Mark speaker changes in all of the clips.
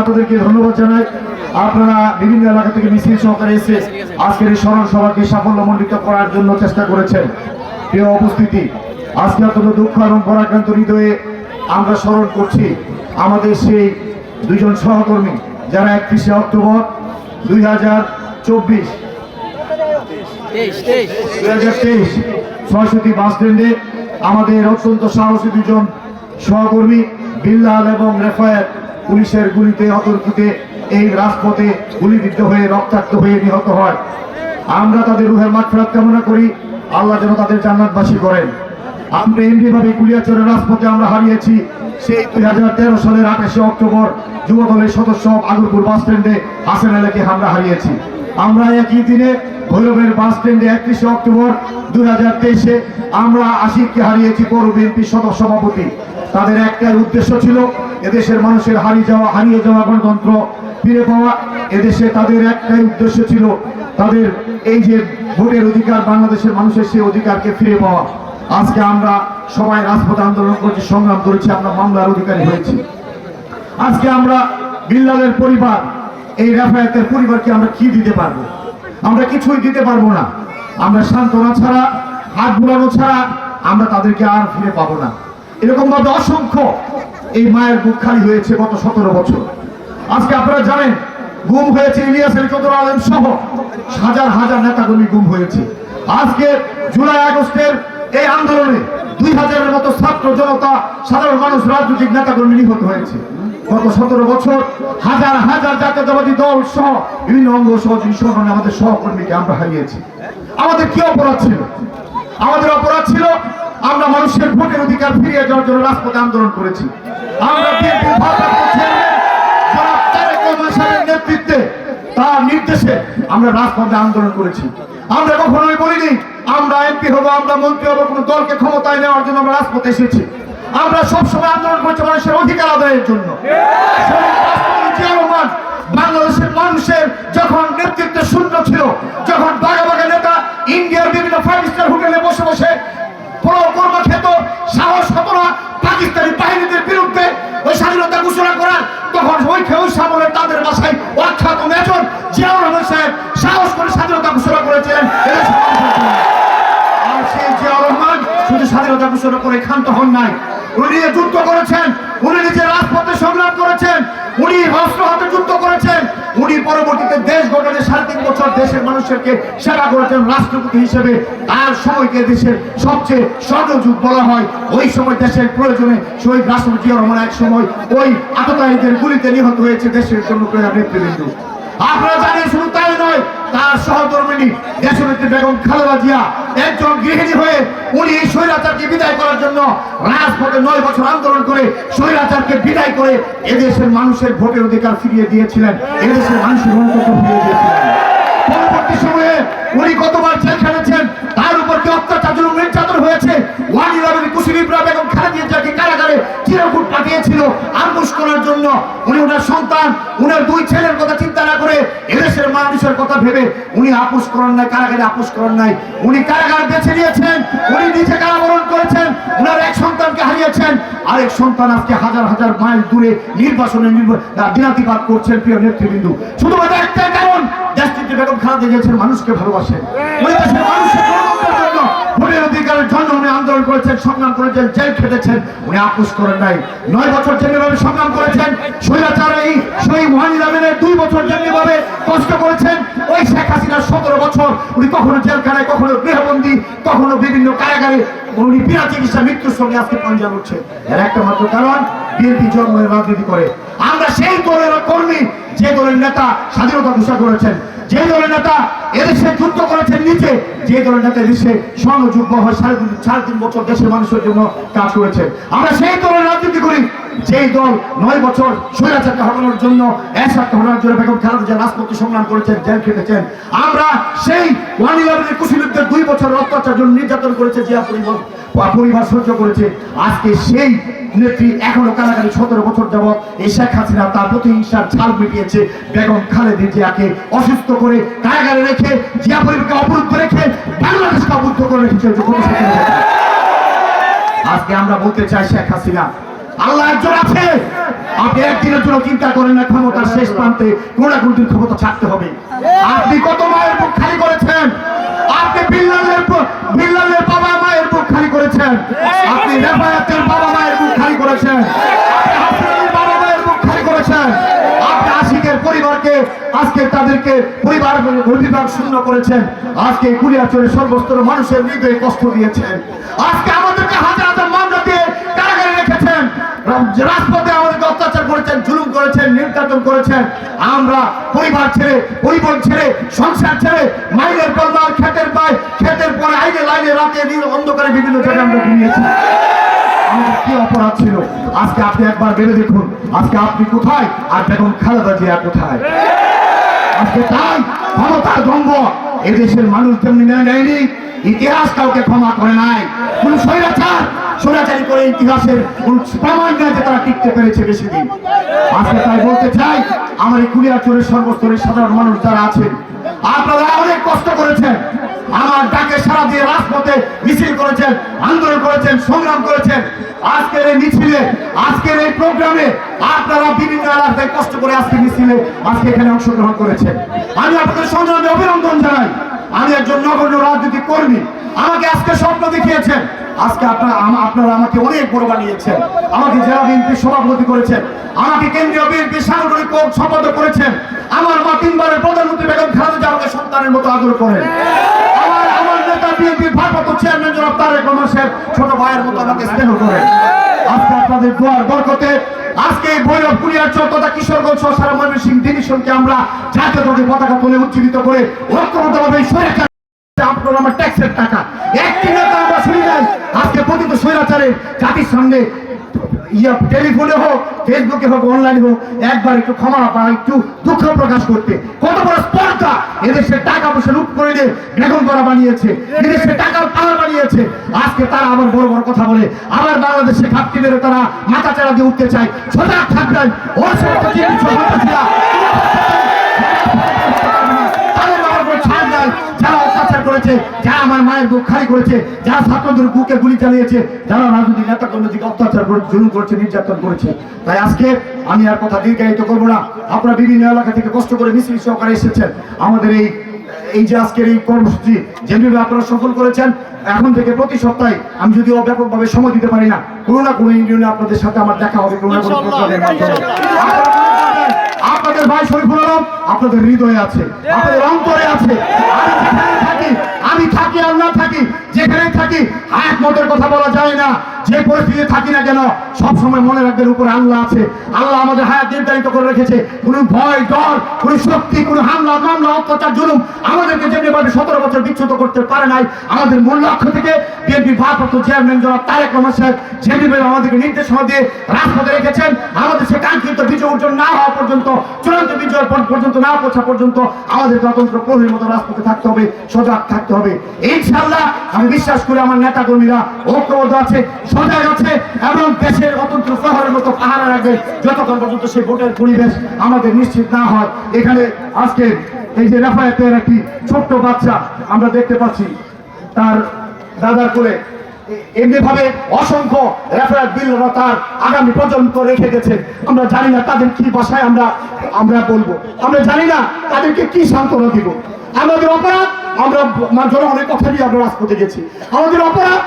Speaker 1: আপনাদেরকে ধন্যবাদ জানাই। আপনারা বিভিন্ন এলাকা থেকে মিছিল সহকারে এসে আজকের এই স্মরণ সভাকে সাফল্যমণ্ডিত করার জন্য চেষ্টা করেছেন। প্রিয় উপস্থিতি, আজকে অত্যন্ত দুঃখ এবং পরাক্রান্ত হৃদয়ে আমরা স্মরণ করছি আমাদের সেই দুইজন সহকর্মী যারা 31শে অক্টোবর 2023 সরস্বতী বাস স্ট্যান্ডে আমাদের অত্যন্ত সাহসী দুজন সহকর্মী বিল্লাল এবং রেফায়েত পুলিশের গুলিতে অতর্কিতে এই রাজপথে গুলিবিদ্ধ হয়ে রক্তাক্ত হয়ে নিহত হয়। আমরা তাদের রুহের মাগফিরাত কামনা করি, আল্লাহ যেন তাদের জান্নাতবাসী করেন। আমরা এমনিভাবে কুলিয়াচরের রাজপথে আমরা হারিয়েছি সেই 2013 সালের 28শে অক্টোবর যুবদলের সদস্য আগরপুর বাস স্ট্যান্ডে হাসান আলীকে আমরা হারিয়েছি। আমরা একই দিনে ভৈরবের বাস স্ট্যান্ডে 31শে অক্টোবর 2023-এ আমরা আশিককে হারিয়েছি, পৌর বিএনপি সদস্য সভাপতি। তাদের একটাই উদ্দেশ্য ছিল এদেশের মানুষের হারিয়ে যাওয়া গণতন্ত্র ফিরে পাওয়া। এদেশে তাদের একটাই উদ্দেশ্য ছিল তাদের এই যে ভোটের অধিকার, বাংলাদেশের মানুষের সেই অধিকারকে ফিরে পাওয়া। আজকে আমরা সবাই রাজপথে আন্দোলন করছি, সংগ্রাম করেছি, আমরা মামলার অধিকারী হয়েছি। আজকে আমরা বিল্লালের পরিবার, এই রেফায়েতের পরিবারকে আমরা কি দিতে পারবো? আমরা কিছুই দিতে পারবো না। আমরা সান্ত্বনা ছাড়া, হাত বুলানো ছাড়া আমরা তাদেরকে আর ফিরে পাবো না। এরকম ভাবে অসংখ্য এই মায়ের বুক খালি হয়েছে গত 17 বছর। আজকে আপনারা জানেন গুম হয়েছে ইলিয়াসের চৌধুরী আলম সহ হাজার হাজার নেতাকর্মী গুম হয়েছে। আজকে জুলাই আগস্টের এই আন্দোলনে 2000-এর মতো ছাত্র জনতা, সাধারণ মানুষ, রাজনৈতিক নেতাকর্মী নিহত হয়েছে। গত 17 বছর হাজার হাজার জাতীয়তাবাদী দল সহ বিভিন্ন অঙ্গ সহযোগী সংগঠনে আমাদের সহকর্মীকে আমরা হারিয়েছি। আমাদের কি অপরাধ ছিল? আমাদের অপরাধ ছিল আমরা মানুষের ভোটের অধিকার ফিরিয়ে দেওয়ার জন্য রাজপথে আন্দোলন করেছি। আমরা বিএনপির ভারপ্রাপ্ত চেয়ারম্যান জনাব তারেক রহমান সাহেবের নেতৃত্বে, তার নির্দেশে আমরা রাজপথে আন্দোলন করেছি। আমরা কখনোই বলিনি আমরা এমপি হবো, আমরা মন্ত্রী হবো, কোনো দলকে ক্ষমতায় নেওয়ার জন্য আমরা রাজপথে এসেছি। আমরা সবসময় আন্দোলন করছি মানুষের অধিকার আদায়ের জন্য। বাংলাদেশের মানুষের যখন নেতৃত্ব শূন্য ছিল, যখন বাঘা বাঘা নেতা ইন্ডিয়ার বিভিন্ন 5-স্টার হোটেলে বসে বসে কর্ম খেত, সাহস হতো না পাকিস্তানি বাহিনীদের বিরুদ্ধে ওই স্বাধীনতা ঘোষণা করার, তখন ওই সামনে তাদের বাসায় অখ্যাত মেজর জিয়াউর রহমান সাহেব সাহস করে স্বাধীনতা ঘোষণা করেছিলেন। আর সেই জিয়াউর রহমান শুধু স্বাধীনতা ঘোষণা করে ক্ষান্ত হন নাই, উনি যুদ্ধ করেছেন, উনি নিজে রাজপথে সংগ্রাম করেছেন, উনি অস্ত্র হাতে যুদ্ধ করেছেন, উনি পরবর্তীতে দেশ গঠনে 3.5 বছর দেশের মানুষকে সেবা করেছেন রাষ্ট্রপতি হিসেবে। তার সময়কে দেশের সবচেয়ে স্বর্ণযুগ বলা হয়। ওই সময় দেশের প্রয়োজনে শহীদ রাষ্ট্রপতি জিয়াউর রহমান এক সময় ওই আততায়ীদের গুলিতে নিহত হয়েছে দেশের জনপ্রিয় নেতৃবৃন্দ। আপনারা জানেন, শুধু তাই নয়, তার সহধর্মিণী দেশনেত্রী বেগম খালেদা জিয়া একজন গৃহিণী হয়ে উনি এই স্বৈরাচারকে বিদায় করার জন্য রাজপথে 9 বছর আন্দোলন করে স্বৈরাচারকে বিদায় করে এদেশের মানুষের ভোটের অধিকার ফিরিয়ে দিয়েছিলেন, এদেশের মানুষের গণতন্ত্র ফিরিয়ে দিয়েছিলেন। পরবর্তী সময়ে উনি কতবার জেল খেটেছেন, তার উপর কি অত্যাচার জুলুম নির্যাতন হয়েছে। 1/11 কুশলীরা বেগম খালেদা জিয়াকে কারাগারে চিরকুট পাঠিয়েছিল আমবুশ করার জন্য। উনি ওনার সন্তান, ওনার 2 ছেলের কথা চিন্তা না করে এদেশের মানুষের কথা ভেবে উনি আপোষ করেন নাই, কারাগারে আপোষ করেন নাই। উনি কারাগার বেছে নিয়েছেন, উনি নিজে কারাবরণ করেছেন, ওনার এক সন্তানকে হারিয়েছেন, আরেক সন্তান আজকে হাজার হাজার মাইল দূরে নির্বাসনে দিনাতিপাত করছেন। প্রিয় নেতৃবৃন্দ, শুধুমাত্র একটাই কারণ, দেশটিতে বেগম খালেদা জিয়া মানুষকে ভালোবাসেন, ওই দেশের মানুষের গণতন্ত্রের জন্য, ভোটের অধিকারের জন্য উনি আন্দোলন করেছেন, সংগ্রাম করেছেন, জেল খেটেছেন, উনি আপোষ করেন নাই। 9 বছর যেভাবে সংগ্রাম করেছেন, স্বৈরাচার এই 1/11-এর 2 বছর যেভাবে কষ্ট করেছেন, ওই শেখ হাসিনার 17 বছর উনি কখনো জেলখানায়, কখনো গৃহবন্দী, কখনো বিভিন্ন কারাগারে উনি বিনা চিকিৎসা মৃত্যুর সঙ্গে আজকে পাঞ্জা উঠছে। এর একটা মাত্র কারণ, বিএনপি জন্মের রাজনীতি করে। আমরা সেই দলের কর্মী, যে দলের নেতা স্বাধীনতা ঘোষণা করেছেন, যে দলের নেতা এদেশে যুদ্ধ করেছেন নিচে, যে দলের নেতা এদেশে স্বর্ণযুগ হয় 3.5 বছর দেশের মানুষের জন্য কাজ করেছে। আমরা সেই দলের রাজনীতি করি, যেই দল 9 বছর স্বৈরাচারকে হটানোর জন্য, এরশাদকে হটানোর জন্য বেগম খালেদা জিয়া রাজপথে সংগ্রাম করেছেন, জেল খেটেছেন। আমরা সেই 1/11-এর কুশলীদের 2 বছর অত্যাচার জন্য নির্যাতন করেছে, জিয়া পরিবার সহ্য করেছে। আজকে সেই নেত্রী এখনো কারাগারে 17 বছর যাবৎ এই শেখ হাসিনা তার প্রতিহিংসার ছাল মিটিয়েছে। বেগম খালেদা জিয়াকে অসুস্থ করে কারাগারে রেখে, জিয়া পরিবারকে অবরুদ্ধ রেখে, বাংলাদেশকে অবরুদ্ধ করে রেখেছে। আজকে আমরা বলতে চাই, শেখ হাসিনা, আল্লাহ একজন আছে, আপনি একদিনের জন্য চিন্তা করেন না ক্ষমতা শেষ প্রান্তে কোনো না কোনো দিন ক্ষমতা ছাড়তে হবে। আপনি কত মায়ের বুক খালি করেছেন, আপনি বিল্লালের বাবা মায়ের বুক খালি করেছেন, আপনি রেফায়েতের বাবা মায়ের বুক খালি করেছেন, আপনি হাসিনের বাবা মায়ের বুক খালি করেছেন, আপনি আশিকের পরিবারকে আজকে তাদেরকে পরিবার শূন্য করেছেন, আজকে কুলিয়াচরের সর্বস্তর মানুষের হৃদয়ে কষ্ট দিয়েছেন, আজকে আমাদেরকে হাজার হাজার মামলা দিয়ে কারাগারে রেখেছেন, রাজপথে আমাদেরকে অত্যাচার করেছেন, জুলুম করেছেন, নির্যাতন করেছেন। আমরা পরিবার ছেড়ে, পরিবার ছেড়ে, সংসার ছেড়ে, মাইলের পর মাল, খেতের পায়, খেতের পরে আইনে লাইনে রাতে নীল অন্ধকারে বিভিন্ন জায়গায় আমরা ঘুমিয়েছি। আমাদের কি অপরাধ ছিল? আজকে আপনি একবার ভেবে দেখুন, আজকে আপনি কোথায় আর বেগম খালেদা জিয়া কোথায়? আজকে তাই ক্ষমতার দ্বন্দ্ব এদেশের মানুষ তেমনি মেনে নেয়নি, ইতিহাস কাউকে ক্ষমা করে নাই। কোন স্বৈরাচারী করে ইতিহাসের কোন প্রমাণ নেই যে তারা টিকতে পেরেছে বেশি দিন। আজকে তাই বলতে চাই, আমার এই কুলিয়াচরের সর্বস্তরের সাধারণ মানুষ যারা আছেন, আপনারা অনেক কষ্ট করেছেন, আমার ডাকে সারা দিয়ে রাজপথে মিছিল করেছেন, আন্দোলন করেছেন, সংগ্রাম করেছেন। আজকের এই মিছিলে, আজকের এই প্রোগ্রামে আপনারা বিভিন্ন এলাকায় কষ্ট করে আজকে মিছিলে আজকে এখানে অংশগ্রহণ করেছেন। আমি আপনাদের সংগ্রামে অভিনন্দন জানাই। আমি একজন নগণ্য রাজনৈতিক কর্মী, আমাকে আজকে স্বপ্ন দেখিয়েছেন, আজকে আপনারা আমাকে অনেক বড় বানিয়েছেন, আমাকে জেলা বিএনপির সভাপতি করেছেন, আমাকে কেন্দ্রীয় বিএনপির সাংগঠনিক সম্পাদক করেছেন, আমার মা 3 বারের প্রধানমন্ত্রী বেগম খালেদা জিয়া আমাকে সন্তানের মতো আদর করেন, আমার নেতা বিএনপির ভারপ্রাপ্ত চেয়ারম্যান জনাব তারেক রহমান সাহেব ছোট ভাইয়ের মতো আমাকে স্নেহ করেন। আজকে আপনাদের দোয়ার বরকতে আজকে ভৈরব, কুলিয়াচর তথা কিশোরগঞ্জ সহ সারা ময়মনসিংহ ডিভিশনকে আমরা জাতীয় পতাকা তুলে উজ্জীবিত করে ঐক্যবদ্ধভাবে স্বৈরাচার, আপনারা আমার ট্যাক্সের টাকা একটি নেতা আমরা শুনি নাই আজকে প্রতিটি স্বৈরাচারের জাতির সামনে টেলিফোনে হোক, ফেসবুকে হোক, অনলাইনে হোক, একবার একটু ক্ষমা বা একটু দুঃখ প্রকাশ করতে। কত বড় স্পর্ধা! এদেশের টাকা পয়সা লুট করে দিয়ে বেগম করা বানিয়েছে, এদেশের টাকার পাহাড় বানিয়েছে। আজকে তারা আবার বড় বড় কথা বলে, আবার বাংলাদেশে ঘাটতি মেরে তারা মাথা চাড়া দিয়ে উঠতে চায়। সজাগ থাকবেন, ওর সমস্ত যারা অত্যাচার করেছে, যারা আমার মায়ের বুক খালি করেছে, যারা ছাত্রদের বুকে গুলি চালিয়েছে, যারা রাজনৈতিক নেতা কর্মীকে অত্যাচার করে, জুলুম করেছে, নির্যাতন করেছে। তাই আজকে আমি আর কথা দীর্ঘায়িত করবো না। আপনারা বিভিন্ন এলাকা থেকে কষ্ট করে মিছিল সহকারে এসেছেন। আমাদের এই যে আজকের এই কর্মসূচি যেভাবে আপনারা সফল করেছেন, এখন থেকে প্রতি সপ্তাহে আমি যদিও ব্যাপকভাবে সময় দিতে পারি না, কোনো না কোনো ইউনিয়নে আপনাদের সাথে আমার দেখা হবে, কোনো না কোনো প্রোগ্রামের মাধ্যমে। আপনাদের ভাই শরীফুল আলম আপনাদের হৃদয়ে আছে, আপনাদের অন্তরে আছে। আমি থাকি আর না থাকি, যেখানে থাকি হায়াত মতের কথা বলা যায় না, যে পরিস্থিতিতে থাকি না কেন সবসময় মনে রাখবেন উপরে আল্লাহ আছে। আল্লাহ আমাদের হায়াত নির্ধারিত করে রেখেছে। কোনো ভয়, ডর, কোনো শক্তি, কোনো হামলা, মামলা, অত্যাচার, জুলুম আমাদেরকে যেভাবে 17 বছর বিচ্যুত করতে পারে নাই। আমাদের মূল লক্ষ্য থেকে বিএনপির ভারপ্রাপ্ত চেয়ারম্যান জনাব তারেক রহমান সাহেব যেভাবে আমাদেরকে নির্দেশনা দিয়ে রাজপথে রেখেছেন, আমাদের সে কাঙ্ক্ষিত বিজয় অর্জন না হওয়া পর্যন্ত, চূড়ান্ত বিজয় পর্যন্ত না পৌঁছা পর্যন্ত আমাদের স্বতন্ত্র প্রহরীর মতো রাজপথে থাকতে হবে, সজাগ থাকতে হবে। ইনশাআল্লাহ আমি বিশ্বাস করি আমার নেতা কর্মীরা ঐক্যবদ্ধ আছে, সজাগ আছে এবং দেশের স্বতন্ত্র প্রহরের মতো পাহারা রাখবে যতক্ষণ পর্যন্ত সেই ভোটের পরিবেশ আমাদের নিশ্চিত না হয়। এখানে আজকে এই যে রেফায়েতের একটি ছোট্ট বাচ্চা আমরা দেখতে পাচ্ছি, তার দাদার কোলে এমনি ভাবে অসংখ্য রেফায়েত বিল্লারা তার আগামী প্রজন্ম রেখে গেছে। আমরা জানি না তাদের কি ভাষায় আমরা বলবো, আমরা জানি না তাদেরকে কি সান্ত্বনা দিব। আমাদের অপরাধ, আমরা জনগণের কথা দিয়ে আমরা রাজপথে গেছি। আমাদের অপরাধ,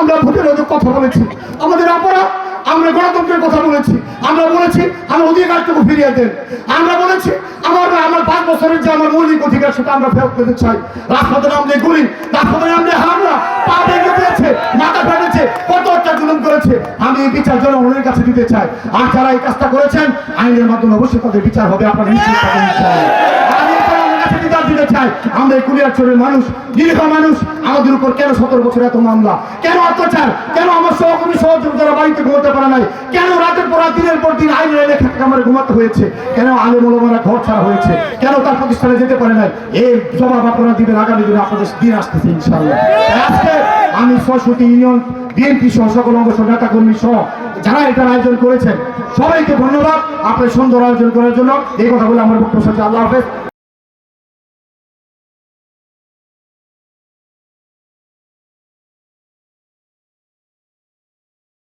Speaker 1: আমরা ভোটের কথা বলেছি। আমাদের অপরাধ, আমরা গণতন্ত্রের কথা বলেছি। আমরা বলেছি আমার অধিকারটুকু ফিরিয়ে দেন। আমরা বলেছি আমার 5 বছরের যে আমার মৌলিক অধিকার সেটা আমরা ফেরত পেতে চাই। রাজপথে নামলে গুলি, রাজপথে নামলে হামলা, পা ভেঙে দিয়েছে, মাথা ফেটেছে, কত একটা জুলুম করেছে। আমি এই বিচার জনগণের কাছে দিতে চাই। আর যারা এই কাজটা করেছেন আইনের মাধ্যমে অবশ্যই তাদের বিচার হবে, আপনারা নিশ্চিত থাকুন। দিতে চাই আমরা এই কুলিয়াচরের মানুষ, নিরীহ মানুষ, আমাদের উপর কেন 17 বছর এত মামলা, কেন অত্যাচার, কেন আমার সহকর্মী সহযোগী যারা বাড়িতে ঘুমাতে পারে নাই, কেন রাতের পর রাত দিনের পর দিন আইনের লেখা কামড়ে ঘুমাতে হয়েছে, কেন আলেম ওলামারা ঘর ছাড়া হয়েছে, কেন তার প্রতিষ্ঠানে যেতে পারে নাই, এই জবাব আপনারা দিবেন আগামী দিনে। আপনাদের দিন আসতেছে ইনশাআল্লাহ। আজকে আমি ৬০০ ইউনিয়ন বিএনপি সহ সকল অঙ্গ নেতা কর্মী সহ যারা এটার আয়োজন করেছেন সবাইকে ধন্যবাদ আপনার সুন্দর আয়োজন করার জন্য। এই কথা বলে আমার বক্তব্য শেষ। আল্লাহ হাফেজ।